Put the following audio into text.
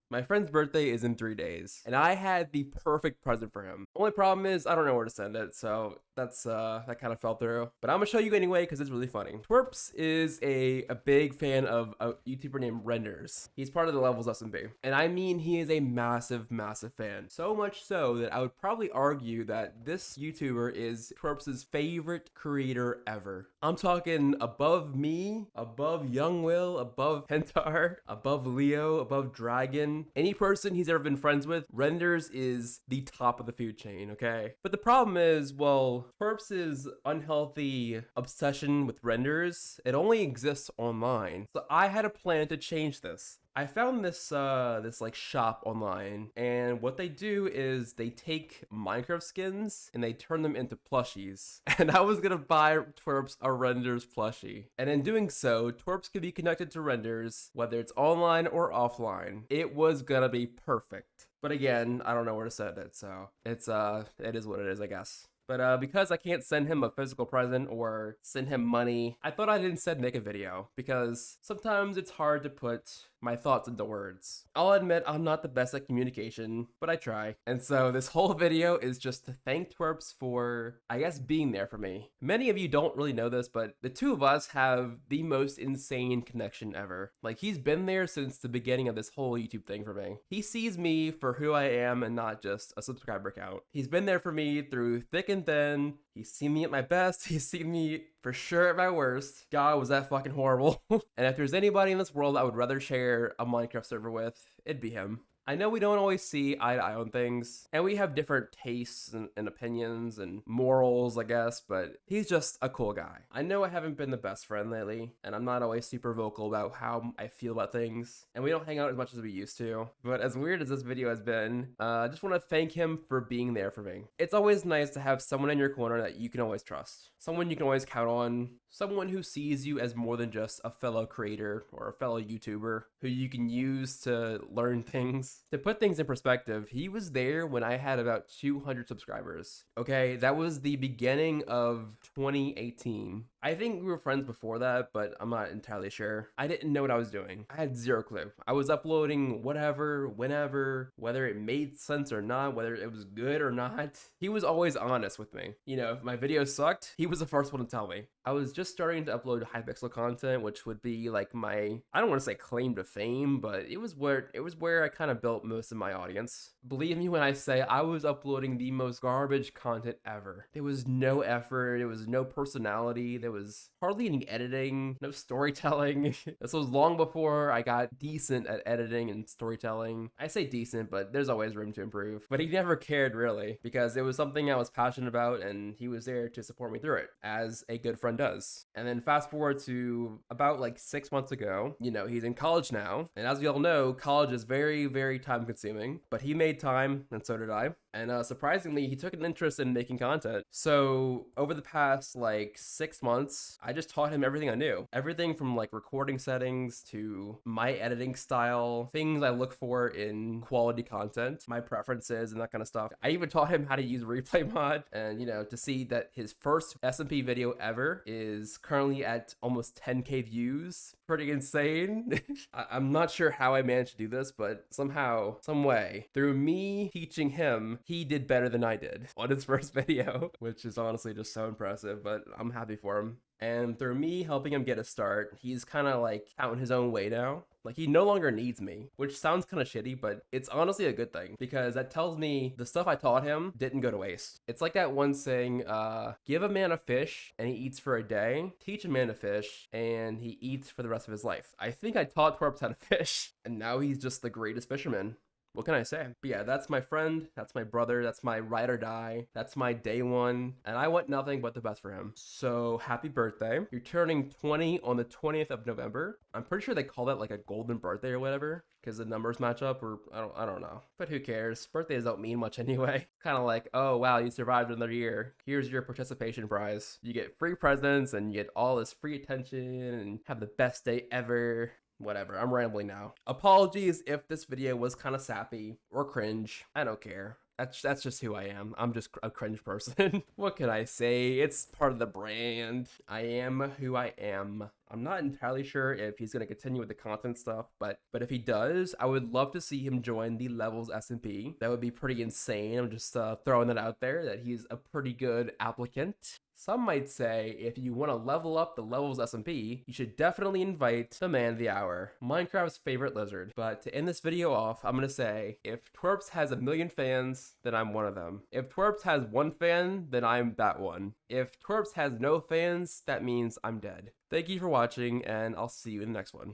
My friend's birthday is in 3 days, and I had the perfect present for him. Only problem is I don't know where to send it, so that kind of fell through. But I'm gonna show you anyway because it's really funny. Twerps is a big fan of a YouTuber named Renders. He's part of the Levels SMB, and I mean he is a massive, massive fan. So much so that I would probably argue that this YouTuber is Twerps' favorite creator ever. I'm talking above me, above Young Will, above Pentar, above Leo, above Dragon. Any person he's ever been friends with, Renders is the top of the food chain, okay? But the problem is, well, Twerps' unhealthy obsession with Renders, it only exists online. So I had a plan to change this. I found this like shop online, and what they do is they take Minecraft skins and they turn them into plushies. And I was gonna buy Twerps a Renders plushie, and in doing so, Twerps can be connected to Renders whether it's online or offline. It was gonna be perfect. But again, I don't know where to set it, so it is what it is, I guess. But because I can't send him a physical present or send him money, I thought I'd instead make a video because sometimes it's hard to put my thoughts into words. I'll admit I'm not the best at communication, but I try. And so this whole video is just to thank Twerps for, I guess, being there for me. Many of you don't really know this, but the two of us have the most insane connection ever. Like, he's been there since the beginning of this whole YouTube thing for me. He sees me for who I am and not just a subscriber count. He's been there for me through thick and thin. He's seen me at my best. He's seen me for sure at my worst. God, was that fucking horrible. And if there's anybody in this world I would rather share a Minecraft server with, it'd be him. I know we don't always see eye to eye on things, and we have different tastes and opinions and morals, I guess, but he's just a cool guy. I know I haven't been the best friend lately, and I'm not always super vocal about how I feel about things, and we don't hang out as much as we used to, but as weird as this video has been, I just want to thank him for being there for me. It's always nice to have someone in your corner that you can always trust, someone you can always count on, someone who sees you as more than just a fellow creator or a fellow YouTuber who you can use to learn things. To put things in perspective, he was there when I had about 200 subscribers. Okay, that was the beginning of 2018. I think we were friends before that, but I'm not entirely sure. I didn't know what I was doing. I had zero clue. I was uploading whatever, whenever, whether it made sense or not, whether it was good or not. He was always honest with me. You know, if my video sucked, he was the first one to tell me. I was just starting to upload Hypixel content, which would be like my, I don't want to say claim to fame, but it was where I kind of built most of my audience. Believe me when I say I was uploading the most garbage content ever. There was no effort, there was no personality, there was hardly any editing, no storytelling. This was long before I got decent at editing and storytelling. I say decent, but there's always room to improve. But he never cared really, because it was something I was passionate about and he was there to support me through it, as a good friend does. And then fast forward to about like 6 months ago, you know, he's in college now. And as we all know, college is very, very time consuming, but he made time and so did I. And surprisingly, he took an interest in making content. So over the past like 6 months, I just taught him everything I knew. Everything from like recording settings to my editing style, things I look for in quality content, my preferences and that kind of stuff. I even taught him how to use replay mod, and you know, to see that his first SMP video ever is currently at almost 10K views. Pretty insane. I'm not sure how I managed to do this, but somehow, some way, through me teaching him, he did better than I did on his first video, which is honestly just so impressive, but I'm happy for him. And through me helping him get a start, he's kind of like out in his own way now. Like, he no longer needs me, which sounds kind of shitty, but it's honestly a good thing because that tells me the stuff I taught him didn't go to waste. It's like that one saying, give a man a fish and he eats for a day, teach a man to fish and he eats for the rest of his life. I think I taught Twerps how to fish, and now he's just the greatest fisherman. What can I say? But yeah, that's my friend, that's my brother, that's my ride or die, that's my day one, and I want nothing but the best for him. So happy birthday. You're turning 20 on the 20th of November. I'm pretty sure they call that like a golden birthday or whatever, because the numbers match up, or I don't know. But who cares? Birthdays don't mean much anyway. Kind of like, oh wow, you survived another year. Here's your participation prize. You get free presents and you get all this free attention and have the best day ever. Whatever, I'm rambling now. Apologies if this video was kind of sappy or cringe. I don't care. That's just who I am. I'm just a cringe person. What can I say? It's part of the brand. I am who I am. I'm not entirely sure if he's going to continue with the content stuff, but if he does, I would love to see him join the Levels SMP. That would be pretty insane. I'm just throwing that out there, that he's a pretty good applicant. Some might say if you want to level up the Levels SMP, you should definitely invite the man of the hour, Minecraft's favorite lizard. But to end this video off, I'm going to say, if Twerps has 1 million fans, then I'm one of them. If Twerps has 1 fan, then I'm that one. If Twerps has no fans, that means I'm dead. Thank you for watching, and I'll see you in the next one.